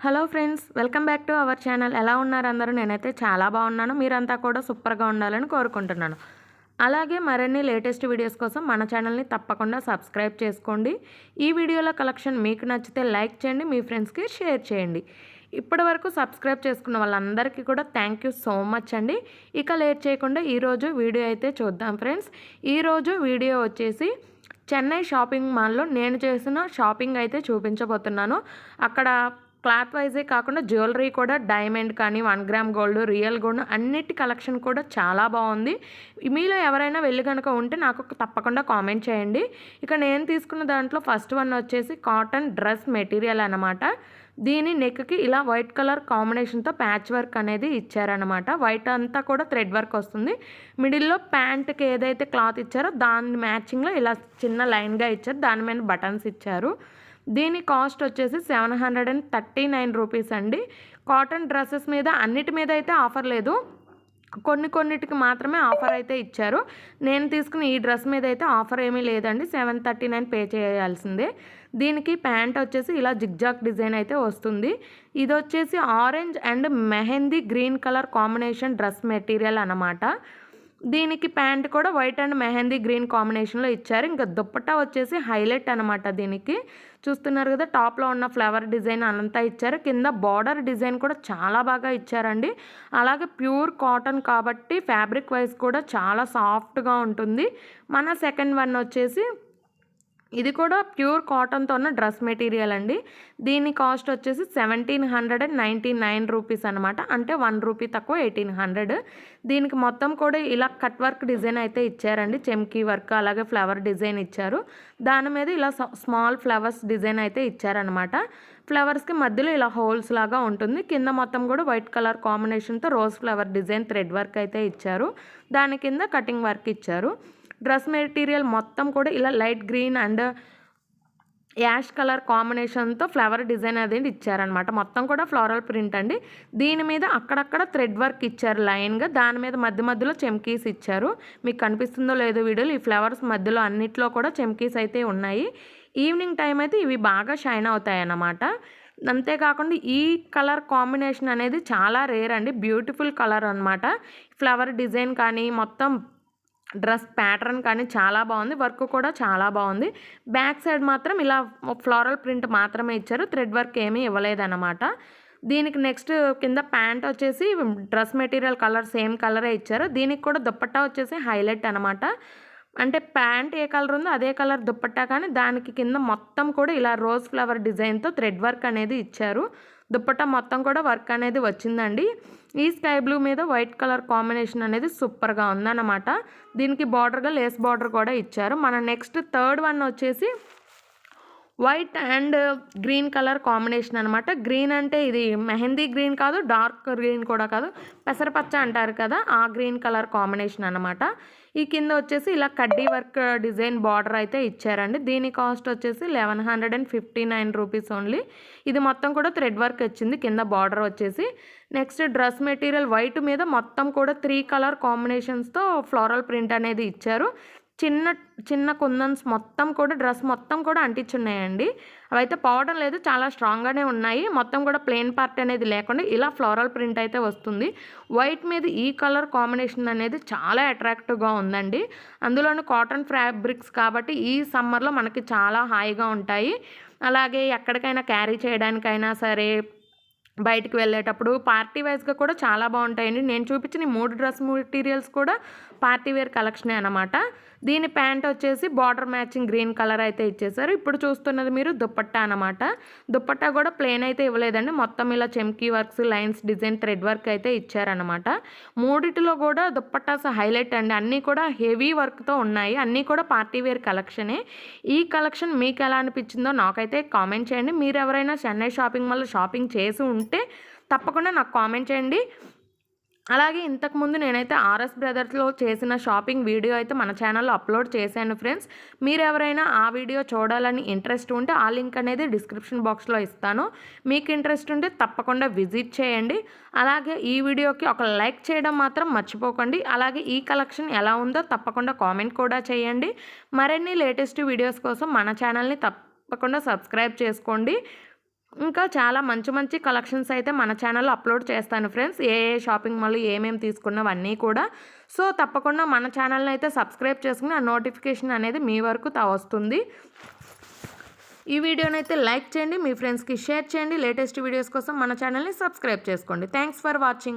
Hello friends, welcome back to our channel. ఎలా ఉన్నారు అందరూ? నేనైతే చాలా బాగున్నాను. మీరంతా కూడా సూపర్గా ఉండాలని కోరుకుంటున్నాను. అలాగే మరిన్ని లేటెస్ట్ వీడియోస్ కోసం మన ఛానల్ని తప్పకుండా సబ్స్క్రైబ్ చేసుకోండి. ఈ వీడియోల కలెక్షన్ మీకు నచ్చితే లైక్ చేయండి, మీ ఫ్రెండ్స్కి షేర్ చేయండి. ఇప్పటి వరకు సబ్స్క్రైబ్ చేసుకున్న వాళ్ళందరికీ కూడా థ్యాంక్ యూ సో మచ్ అండి. ఇక లేట్ చేయకుండా ఈరోజు వీడియో అయితే చూద్దాం ఫ్రెండ్స్. ఈరోజు వీడియో వచ్చేసి చెన్నై షాపింగ్ మాల్లో నేను చేసిన షాపింగ్ అయితే చూపించబోతున్నాను. అక్కడ క్లాత్ వైజే కాకుండా జ్యువెలరీ కూడా డైమండ్ కానీ 1 గ్రామ్ గోల్డ్, రియల్ గోల్డ్ అన్నిటి కలెక్షన్ కూడా చాలా బాగుంది. మీలో ఎవరైనా వెళ్ళి కనుక ఉంటే నాకు తప్పకుండా కామెంట్ చేయండి. ఇక నేను తీసుకున్న దాంట్లో ఫస్ట్ వన్ వచ్చేసి కాటన్ డ్రెస్ మెటీరియల్ అనమాట. దీని నెక్కి ఇలా వైట్ కలర్ కాంబినేషన్తో ప్యాచ్ వర్క్ అనేది ఇచ్చారనమాట. వైట్ అంతా కూడా థ్రెడ్ వర్క్ వస్తుంది. మిడిల్లో ప్యాంట్కి ఏదైతే క్లాత్ ఇచ్చారో దాని మ్యాచింగ్లో ఇలా చిన్న లైన్గా ఇచ్చారు. దాని మీద బటన్స్ ఇచ్చారు. దీని కాస్ట్ వచ్చేసి 739 రూపీస్ అండి. కాటన్ డ్రెస్సెస్ మీద అన్నిటి మీద అయితే ఆఫర్ లేదు, కొన్నిటికి మాత్రమే ఆఫర్ అయితే ఇచ్చారు. నేను తీసుకున్న ఈ డ్రెస్ మీద అయితే ఆఫర్ ఏమీ లేదండి, 739 పే చేయాల్సిందే. దీనికి ప్యాంట్ వచ్చేసి ఇలా జిగ్జాగ్ డిజైన్ అయితే వస్తుంది. ఇది వచ్చేసి orange and mehndi green colour combination dress material అన్నమాట. దీనికి ప్యాంట్ కూడా వైట్ అండ్ మెహందీ గ్రీన్ కాంబినేషన్లో ఇచ్చారు. ఇంకా దుప్పట్టా వచ్చేసి హైలైట్ అనమాట. దీనికి చూస్తున్నారు కదా, టాప్లో ఉన్న ఫ్లవర్ డిజైన్ అంతా ఇచ్చారు. కింద బార్డర్ డిజైన్ కూడా చాలా బాగా ఇచ్చారండి. అలాగే ప్యూర్ కాటన్ కాబట్టి ఫ్యాబ్రిక్ వైజ్ కూడా చాలా సాఫ్ట్గా ఉంటుంది. మన సెకండ్ వన్ వచ్చేసి ఇది కూడా ప్యూర్ కాటన్తో ఉన్న డ్రెస్ మెటీరియల్ అండి. దీని కాస్ట్ వచ్చేసి 1799 రూపీస్ అనమాట. అంటే 1 రూపీ తక్కువ, 1800. దీనికి మొత్తం కూడా ఇలా కట్ వర్క్ డిజైన్ అయితే ఇచ్చారండి. చెమ్కీ వర్క్ అలాగే ఫ్లవర్ డిజైన్ ఇచ్చారు. దాని మీద ఇలా స్మాల్ ఫ్లవర్స్ డిజైన్ అయితే ఇచ్చారనమాట. ఫ్లవర్స్కి మధ్యలో ఇలా హోల్స్ లాగా ఉంటుంది. కింద మొత్తం కూడా వైట్ కలర్ కాంబినేషన్తో rose flower design thread work అయితే ఇచ్చారు. దాని కింద కటింగ్ వర్క్ ఇచ్చారు. డ్రెస్ మెటీరియల్ మొత్తం కూడా ఇలా light green and ash colour కాంబినేషన్తో ఫ్లవర్ డిజైన్ అనేది ఇచ్చారనమాట. మొత్తం కూడా ఫ్లోరల్ ప్రింట్ అండి. దీని మీద అక్కడక్కడ థ్రెడ్ వర్క్ ఇచ్చారు లైన్గా. దాని మీద మధ్యలో చెమ్కీస్ ఇచ్చారు. మీకు కనిపిస్తుందో లేదో వీడియోలో, ఈ ఫ్లవర్స్ మధ్యలో అన్నిట్లో కూడా చెమ్కీస్ అయితే ఉన్నాయి. ఈవినింగ్ టైం అయితే ఇవి బాగా షైన్ అవుతాయి అన్నమాట. అంతేకాకుండా ఈ కలర్ కాంబినేషన్ అనేది చాలా రేర్ అండి. బ్యూటిఫుల్ కలర్ అనమాట. ఫ్లవర్ డిజైన్ కానీ మొత్తం డ్రెస్ ప్యాటర్న్ కానీ చాలా బాగుంది. వర్క్ కూడా చాలా బాగుంది. బ్యాక్ సైడ్ మాత్రం ఇలా ఫ్లోరల్ ప్రింట్ మాత్రమే ఇచ్చారు. థ్రెడ్ వర్క్ ఏమీ ఇవ్వలేదన్నమాట. దీనికి నెక్స్ట్ కింద ప్యాంట్ వచ్చేసి డ్రెస్ మెటీరియల్ కలర్ సేమ్ కలరే ఇచ్చారు. దీనికి కూడా దుప్పట్టా వచ్చేసి హైలైట్ అనమాట. అంటే ప్యాంట్ ఏ కలర్ ఉందో అదే కలర్ దుప్పట్టా, కానీ దానికి కింద మొత్తం కూడా ఇలా రోజ్ ఫ్లవర్ డిజైన్తో థ్రెడ్ వర్క్ అనేది ఇచ్చారు. దుప్పట్టా మొత్తం కూడా వర్క్ అనేది వచ్చిందండి. ఈ స్కై బ్లూ మీద వైట్ కలర్ కాంబినేషన్ అనేది సూపర్గా ఉందన్నమాట. దీనికి బార్డర్గా లేస్ బార్డర్ కూడా ఇచ్చారు. మన నెక్స్ట్ థర్డ్ వన్ వచ్చేసి white and green colour combination అనమాట. గ్రీన్ అంటే ఇది మెహందీ గ్రీన్ కాదు, డార్క్ గ్రీన్ కూడా కాదు, పెసరపచ్చ అంటారు కదా, ఆ గ్రీన్ కలర్ కాంబినేషన్ అనమాట. ఈ కింద వచ్చేసి ఇలా కడ్డీ వర్క్ డిజైన్ బార్డర్ అయితే ఇచ్చారండి. దీని కాస్ట్ వచ్చేసి 1159 రూపీస్ ఓన్లీ. ఇది మొత్తం కూడా థ్రెడ్ వర్క్ వచ్చింది కింద బార్డర్ వచ్చేసి. నెక్స్ట్ డ్రెస్ మెటీరియల్ వైట్ మీద మొత్తం కూడా 3 కలర్ కాంబినేషన్స్తో ఫ్లోరల్ ప్రింట్ అనేది ఇచ్చారు. చిన్న చిన్న కుందన్స్ మొత్తం కూడా డ్రెస్ మొత్తం కూడా అంటించున్నాయండి. అవైతే పోవడం లేదు, చాలా స్ట్రాంగ్గానే ఉన్నాయి. మొత్తం కూడా ప్లెయిన్ పార్ట్ అనేది లేకుండా ఇలా ఫ్లోరల్ ప్రింట్ అయితే వస్తుంది. వైట్ మీద ఈ కలర్ కాంబినేషన్ అనేది చాలా అట్రాక్టివ్గా ఉందండి. అందులోని కాటన్ ఫ్యాబ్రిక్స్ కాబట్టి ఈ సమ్మర్లో మనకి చాలా హాయిగా ఉంటాయి. అలాగే ఎక్కడికైనా క్యారీ చేయడానికైనా సరే, బయటికి వెళ్ళేటప్పుడు పార్టీ వైజ్గా కూడా చాలా బాగుంటాయండి. నేను చూపించిన ఈ 3 డ్రెస్ మెటీరియల్స్ కూడా పార్టీ వేర్ కలెక్షనే అనమాట. దీని ప్యాంట్ వచ్చేసి బార్డర్ మ్యాచింగ్ గ్రీన్ కలర్ అయితే ఇచ్చేసారు. ఇప్పుడు చూస్తున్నది మీరు దుప్పట్టా అనమాట. దుప్పట్టా కూడా ప్లెయిన్ అయితే ఇవ్వలేదండి. మొత్తం ఇలా చెమ్కీ works, lines design, thread work అయితే ఇచ్చారనమాట. మూడిటిలో కూడా దుప్పట్టాస్ హైలైట్ అండి. అన్నీ కూడా హెవీ వర్క్తో ఉన్నాయి. అన్నీ కూడా పార్టీ వేర్ కలెక్షనే. ఈ కలెక్షన్ మీకు ఎలా అనిపించిందో నాకైతే కామెంట్ చేయండి. మీరు ఎవరైనా చెన్నై షాపింగ్ మాల్లో షాపింగ్ చేసి ఉంటే తప్పకుండా నాకు కామెంట్ చేయండి. అలాగే ఇంతకుముందు నేనైతే ఆర్ఎస్ బ్రదర్స్లో చేసిన షాపింగ్ వీడియో అయితే మన ఛానల్లో అప్లోడ్ చేశాను ఫ్రెండ్స్. మీరు ఎవరైనా ఆ వీడియో చూడాలని ఇంట్రెస్ట్ ఉంటే ఆ లింక్ అనేది డిస్క్రిప్షన్ బాక్స్లో ఇస్తాను. మీకు ఇంట్రెస్ట్ ఉంటే తప్పకుండా విజిట్ చేయండి. అలాగే ఈ వీడియోకి ఒక లైక్ చేయడం మాత్రం మర్చిపోకండి. అలాగే ఈ కలెక్షన్ ఎలా ఉందో తప్పకుండా కామెంట్ కూడా చేయండి. మరిన్ని లేటెస్ట్ వీడియోస్ కోసం మన ఛానల్ని తప్పకుండా సబ్స్క్రైబ్ చేసుకోండి. ఇంకా చాలా మంచి మంచి కలెక్షన్స్ అయితే మన ఛానల్లో అప్లోడ్ చేస్తాను ఫ్రెండ్స్. ఏ ఏ షాపింగ్ మాల్ ఏమేమి తీసుకున్నవన్నీ కూడా. సో తప్పకుండా మన ఛానల్ని అయితే సబ్స్క్రైబ్ చేసుకుని ఆ నోటిఫికేషన్ అనేది మీ వరకు వస్తుంది. ఈ వీడియోనైతే లైక్ చేయండి, మీ ఫ్రెండ్స్కి షేర్ చేయండి. లేటెస్ట్ వీడియోస్ కోసం మన ఛానల్ని సబ్స్క్రైబ్ చేసుకోండి. Thanks for watching.